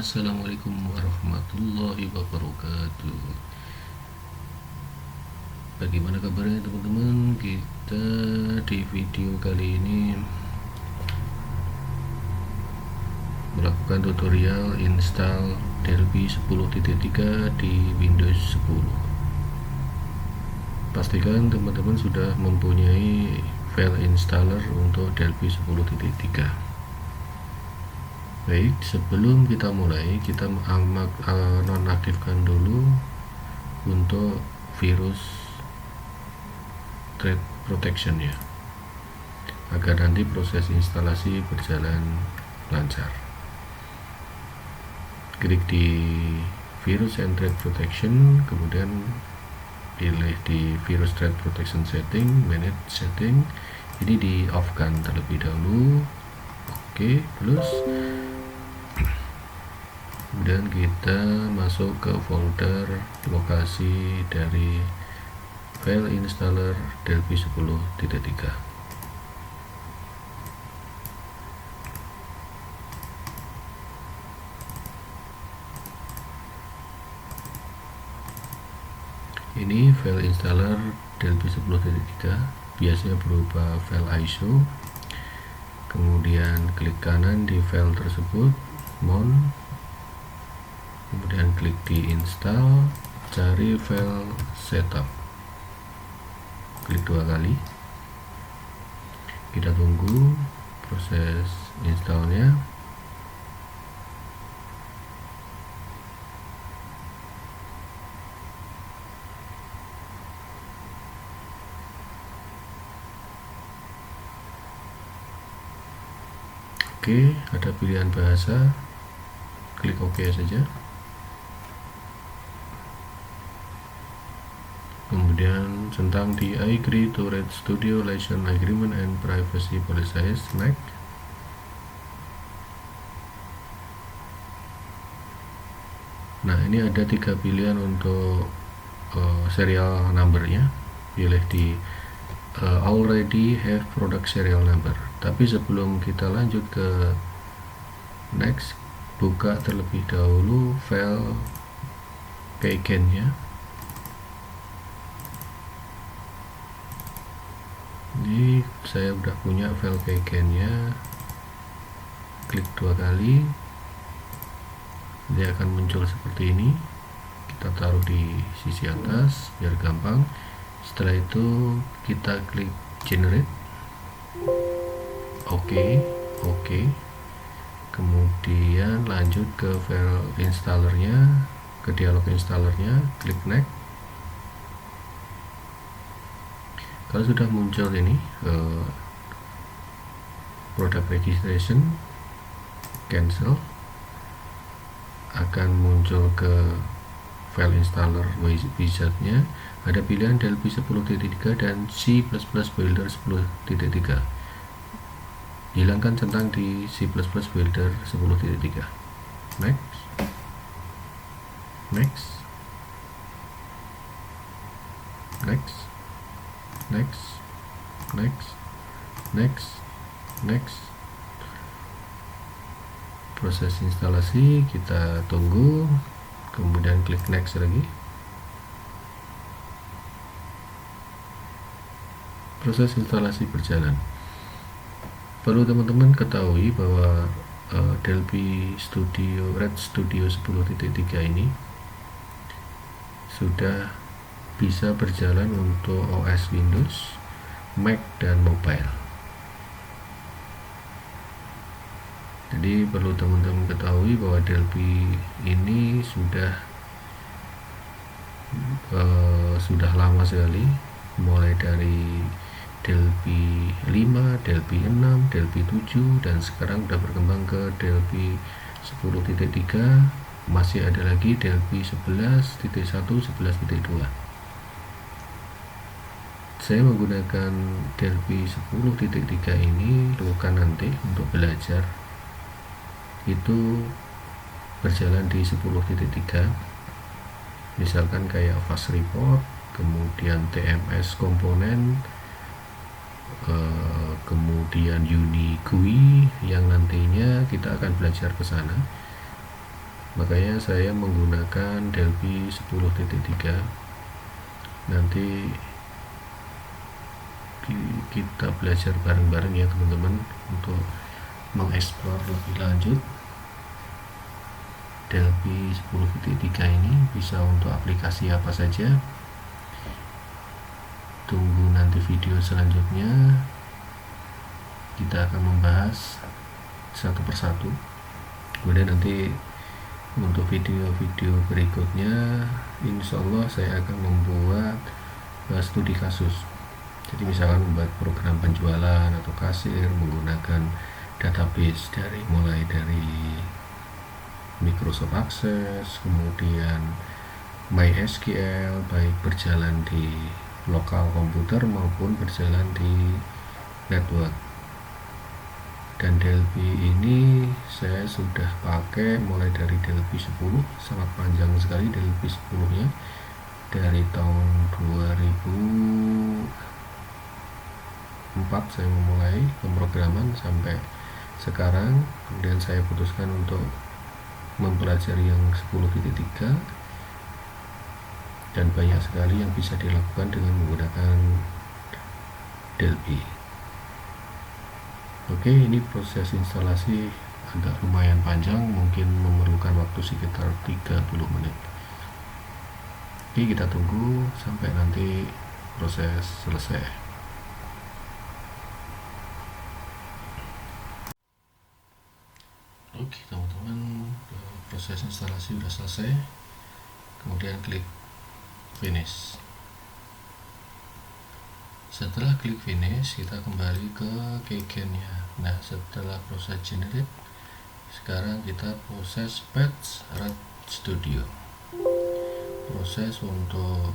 Assalamualaikum warahmatullahi wabarakatuh. Bagaimana kabarnya teman-teman? Kita di video kali ini melakukan tutorial install Delphi 10.3 di Windows 10. Pastikan teman-teman sudah mempunyai file installer untuk Delphi 10.3. Baik, sebelum kita mulai, kita nonaktifkan dulu untuk virus threat protection ya, agar nanti proses instalasi berjalan lancar. Klik di virus and threat protection, kemudian pilih di virus threat protection setting, manage setting. Ini di off kan terlebih dahulu. Oke, plus kemudian kita masuk ke folder lokasi dari file installer Delphi 10.3. Ini file installer Delphi 10.3, biasanya berupa file ISO. Kemudian klik kanan di file tersebut, mount, kemudian klik di install, cari file setup, klik 2 kali. Kita tunggu proses installnya. Oke, ada pilihan bahasa, klik OK saja. Kemudian tentang di I agree to Red Studio License Agreement and Privacy Policies, next. Nah, ini ada 3 pilihan untuk serial numbernya. Pilih di already have product serial number. Tapi sebelum kita lanjut ke next, buka terlebih dahulu file keygen-nya. Ini saya udah punya file keygen-nya. Klik 2 kali, dia akan muncul seperti ini. Kita taruh di sisi atas biar gampang. Setelah itu kita klik generate. Oke. Kemudian lanjut ke file installernya, ke dialog installernya, klik next. Kalau sudah muncul ini product registration, cancel, akan muncul ke file installer wizardnya. Ada pilihan Delphi 10.3 dan C++ Builder 10.3. Hilangkan centang di C++ Builder 10.3. Next. Proses instalasi kita tunggu, kemudian klik next lagi. Proses instalasi berjalan. Perlu teman-teman ketahui bahwa Delphi Studio Red Studio 10.3 ini sudah bisa berjalan untuk OS Windows, Mac, dan mobile. Jadi perlu teman-teman ketahui bahwa Delphi ini sudah lama sekali, mulai dari Delphi 5, Delphi 6, Delphi 7, dan sekarang sudah berkembang ke Delphi 10.3. Masih ada lagi Delphi 11.1, 11.2. saya menggunakan Delphi 10.3 ini bukan nanti untuk belajar itu berjalan di 10.3, misalkan kayak fast report, kemudian TMS komponen, kemudian UniGUI yang nantinya kita akan belajar ke sana. Makanya saya menggunakan Delphi 10.3. Nanti kita belajar bareng-bareng ya teman-teman untuk mengeksplor lebih lanjut Delphi 10.3 ini bisa untuk aplikasi apa saja. Tunggu nanti video selanjutnya, kita akan membahas satu persatu. Kemudian nanti untuk video-video berikutnya insya Allah saya akan membuat studi kasus. Jadi misalkan membuat program penjualan atau kasir menggunakan database mulai dari Microsoft Access, kemudian MySQL, baik berjalan di lokal komputer maupun berjalan di network. Dan Delphi ini saya sudah pakai mulai dari Delphi 10, sangat panjang sekali Delphi 10 nya, dari tahun 2004 saya memulai pemrograman sampai sekarang. Kemudian saya putuskan untuk mempelajari yang 10.3, dan banyak sekali yang bisa dilakukan dengan menggunakan Delphi. Oke, ini proses instalasi agak lumayan panjang, mungkin memerlukan waktu sekitar 30 menit. Oke, kita tunggu sampai nanti proses selesai. Oke teman-teman, proses instalasi sudah selesai. Kemudian klik finish. Setelah klik finish, kita kembali ke keygen-nya. Nah, setelah proses generate, sekarang kita proses patch Red Studio. Proses untuk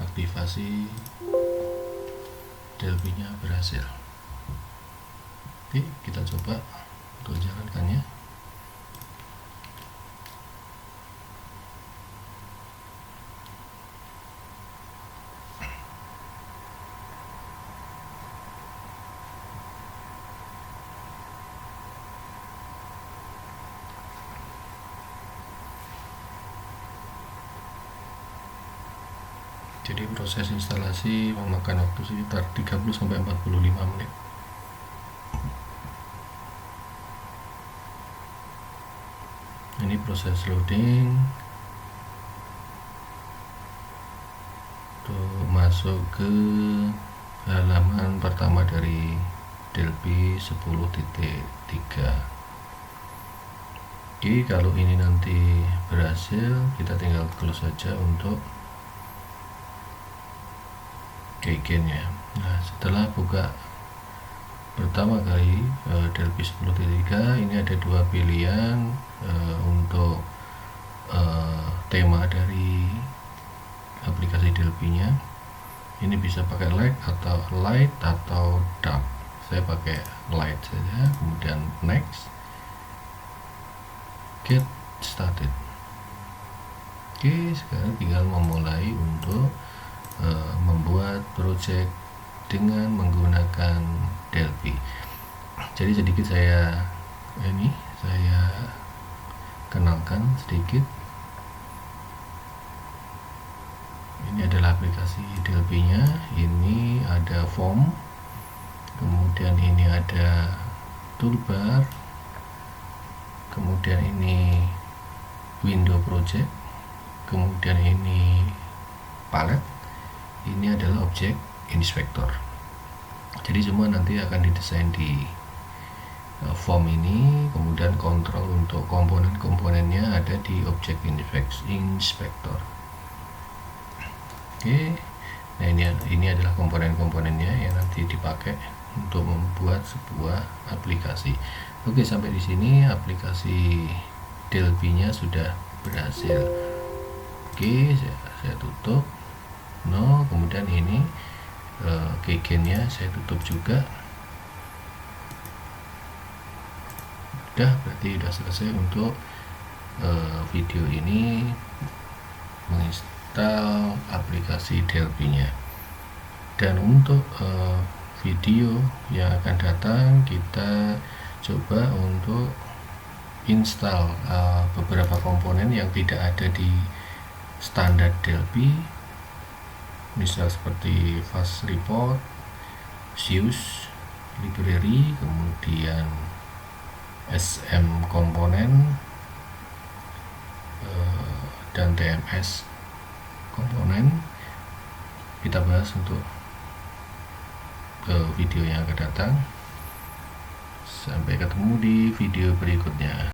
aktivasi Delphi-nya berhasil. Oke, kita coba untuk jalankannya. Jadi proses instalasi memakan waktu sekitar 30-45 menit. Ini proses loading untuk masuk ke halaman pertama dari Delphi 10.3. Oke, kalau ini nanti berhasil, kita tinggal close saja untuk keygen-nya. Nah, setelah buka pertama kali Delphi 10.3, ini ada dua pilihan untuk tema dari aplikasi Delphi-nya. Ini bisa pakai light atau dark. Saya pakai light saja, kemudian next, get started. Oke, sekarang tinggal memulai untuk membuat project dengan menggunakan Delphi. Jadi sedikit saya kenalkan sedikit. Ini adalah aplikasi Delphi-nya. Ini ada form, kemudian ini ada toolbar, kemudian ini window project, kemudian ini palette, ini adalah objek inspector. Jadi semua nanti akan didesain di form ini, kemudian kontrol untuk komponen-komponennya ada di objek inspector. Oke, nah ini adalah komponen-komponennya yang nanti dipakai untuk membuat sebuah aplikasi. Oke, sampai di sini aplikasi Delphi-nya sudah berhasil. Oke, saya tutup. no. Kemudian ini keygennya saya tutup juga. Udah, berarti udah selesai untuk video ini menginstal aplikasi Delphi nya. Dan untuk video yang akan datang, kita coba untuk install beberapa komponen yang tidak ada di standar Delphi, misal seperti Fast Report, Zeus Library, kemudian SM komponen, dan TMS komponen. Kita bahas untuk video yang akan datang. Sampai ketemu di video berikutnya.